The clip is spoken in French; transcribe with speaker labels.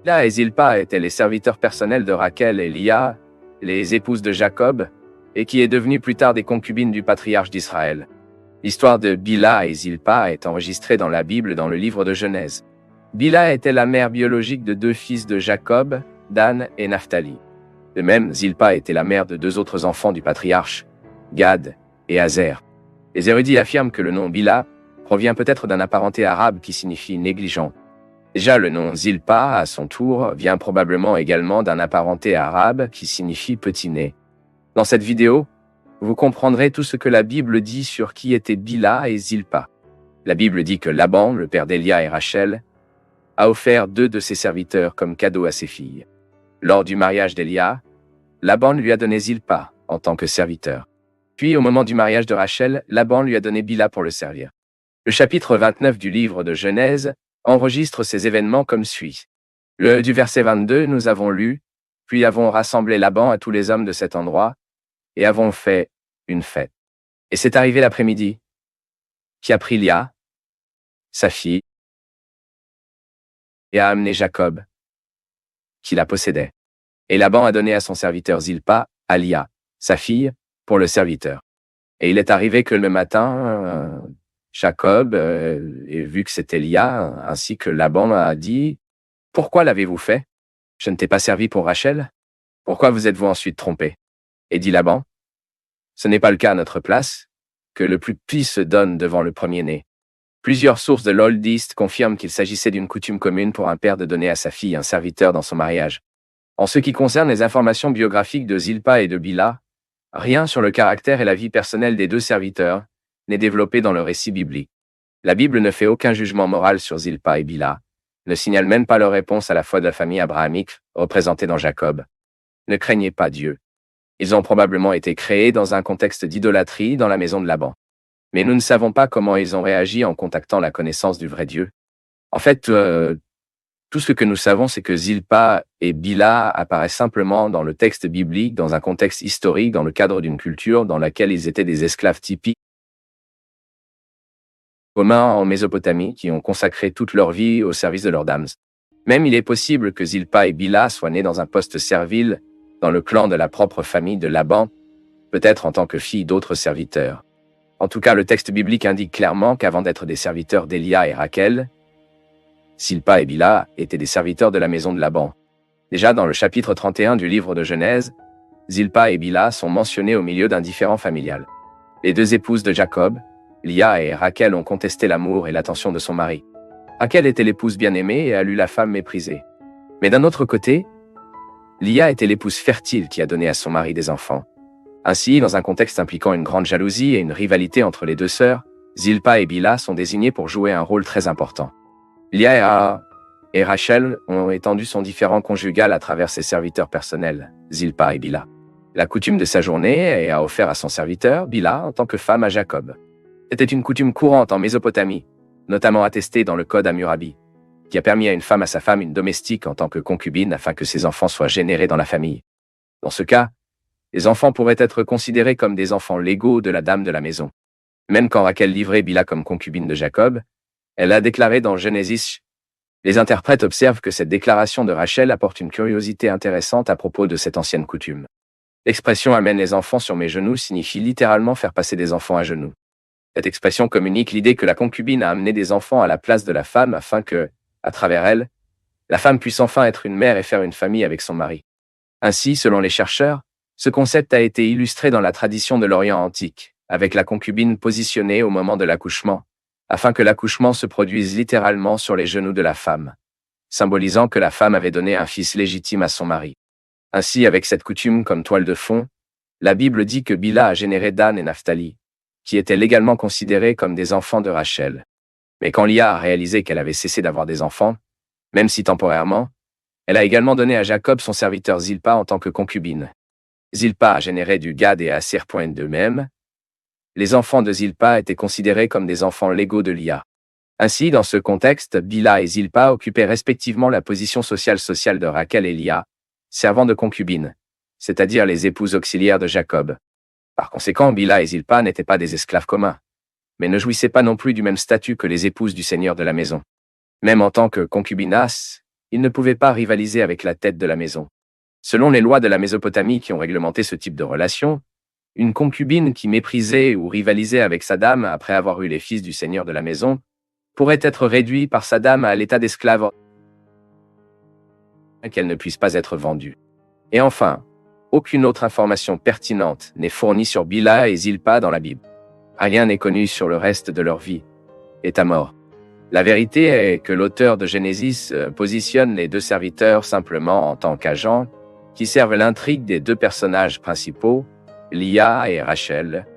Speaker 1: Là et Zilpa étaient les serviteurs personnels de Rachel et Lia, les épouses de Jacob, et qui est devenue plus tard des concubines du patriarche d'Israël. L'histoire de Bilha et Zilpa est enregistrée dans la Bible dans le livre de Genèse. Bilha était la mère biologique de 2 fils de Jacob, Dan et Naphtali. De même, Zilpa était la mère de 2 autres enfants du patriarche, Gad et Azer. Les érudits affirment que le nom Bilha provient peut-être d'un apparenté arabe qui signifie négligent. Déjà, le nom Zilpa, à son tour, vient probablement également d'un apparenté arabe qui signifie petit-né. Dans cette vidéo, vous comprendrez tout ce que la Bible dit sur qui étaient Bilha et Zilpa. La Bible dit que Laban, le père d'Elia et Rachel, a offert 2 de ses serviteurs comme cadeau à ses filles. Lors du mariage d'Elia, Laban lui a donné Zilpa en tant que serviteur. Puis, au moment du mariage de Rachel, Laban lui a donné Bilha pour le servir. Le chapitre 29 du livre de Genèse enregistre ces événements comme suit. Du verset 22, nous avons lu, « Puis avons rassemblé Laban à tous les hommes de cet endroit, et avons fait une fête. Et c'est arrivé l'après-midi, qui a pris Lia, sa fille, et a amené Jacob, qui la possédait. Et Laban a donné à son serviteur Zilpa, à Lia, sa fille, pour le serviteur. Et il est arrivé que le matin, Jacob, et vu que c'était Lia, ainsi que Laban a dit, « Pourquoi l'avez-vous fait? Je ne t'ai pas servi pour Rachel? Pourquoi vous êtes-vous ensuite trompé? » Et dit Laban, « Ce n'est pas le cas à notre place, que le plus petit se donne devant le premier-né. » Plusieurs sources de l'Old East confirment qu'il s'agissait d'une coutume commune pour un père de donner à sa fille un serviteur dans son mariage. En ce qui concerne les informations biographiques de Zilpa et de Bilha, rien sur le caractère et la vie personnelle des 2 serviteurs n'est développé dans le récit biblique. La Bible ne fait aucun jugement moral sur Zilpa et Bilha, ne signale même pas leur réponse à la foi de la famille abrahamique, représentée dans Jacob. Ne craignez pas Dieu. Ils ont probablement été créés dans un contexte d'idolâtrie dans la maison de Laban. Mais nous ne savons pas comment ils ont réagi en contactant la connaissance du vrai Dieu. En fait, tout ce que nous savons, c'est que Zilpa et Bilha apparaissent simplement dans le texte biblique, dans un contexte historique, dans le cadre d'une culture dans laquelle ils étaient des esclaves typiques communs en Mésopotamie qui ont consacré toute leur vie au service de leurs dames. Même il est possible que Zilpa et Bilha soient nés dans un poste servile, dans le clan de la propre famille de Laban, peut-être en tant que filles d'autres serviteurs. En tout cas, le texte biblique indique clairement qu'avant d'être des serviteurs d'Elia et Rachel, Zilpa et Bilha étaient des serviteurs de la maison de Laban. Déjà dans le chapitre 31 du livre de Genèse, Zilpa et Bilha sont mentionnés au milieu d'un différend familial. Les 2 épouses de Jacob, Lia et Rachel, ont contesté l'amour et l'attention de son mari. Rachel était l'épouse bien-aimée et a lu la femme méprisée. Mais d'un autre côté, Lia était l'épouse fertile qui a donné à son mari des enfants. Ainsi, dans un contexte impliquant une grande jalousie et une rivalité entre les 2 sœurs, Zilpa et Bilha sont désignées pour jouer un rôle très important. Lia et Rachel ont étendu son différend conjugal à travers ses serviteurs personnels, Zilpa et Bilha. La coutume de sa journée a offert à son serviteur, Bilha, en tant que femme à Jacob. C'était une coutume courante en Mésopotamie, notamment attestée dans le Code Hammurabi, qui a permis à une femme à sa femme une domestique en tant que concubine afin que ses enfants soient générés dans la famille. Dans ce cas, les enfants pourraient être considérés comme des enfants légaux de la dame de la maison. Même quand Rachel livrait Bilha comme concubine de Jacob, elle a déclaré dans Genesis. Les interprètes observent que cette déclaration de Rachel apporte une curiosité intéressante à propos de cette ancienne coutume. L'expression « amène les enfants sur mes genoux » signifie littéralement faire passer des enfants à genoux. Cette expression communique l'idée que la concubine a amené des enfants à la place de la femme afin que, à travers elle, la femme puisse enfin être une mère et faire une famille avec son mari. Ainsi, selon les chercheurs, ce concept a été illustré dans la tradition de l'Orient antique, avec la concubine positionnée au moment de l'accouchement, afin que l'accouchement se produise littéralement sur les genoux de la femme, symbolisant que la femme avait donné un fils légitime à son mari. Ainsi, avec cette coutume comme toile de fond, la Bible dit que Bilha a généré Dan et Naphtali, qui étaient légalement considérés comme des enfants de Rachel. Mais quand Lia a réalisé qu'elle avait cessé d'avoir des enfants, même si temporairement, elle a également donné à Jacob son serviteur Zilpa en tant que concubine. Zilpa a généré du Gad et Aser. D'eux-mêmes, les enfants de Zilpa étaient considérés comme des enfants légaux de Lia. Ainsi, dans ce contexte, Bilha et Zilpa occupaient respectivement la position sociale de Rachel et Lia, servant de concubines, c'est-à-dire les épouses auxiliaires de Jacob. Par conséquent, Bilha et Zilpa n'étaient pas des esclaves communs, mais ne jouissaient pas non plus du même statut que les épouses du seigneur de la maison. Même en tant que concubinas, Il ne pouvait pas rivaliser avec la tête de la maison. Selon les lois de la Mésopotamie qui ont réglementé ce type de relation, une concubine qui méprisait ou rivalisait avec sa dame après avoir eu les fils du seigneur de la maison pourrait être réduite par sa dame à l'état d'esclave, qu'elle ne puisse pas être vendue. Et enfin, aucune autre information pertinente n'est fournie sur Bilha et Zilpa dans la Bible. Rien n'est connu sur le reste de leur vie, état mort. La vérité est que l'auteur de Genesis positionne les deux serviteurs simplement en tant qu'agents qui servent l'intrigue des deux personnages principaux, Lia et Rachel,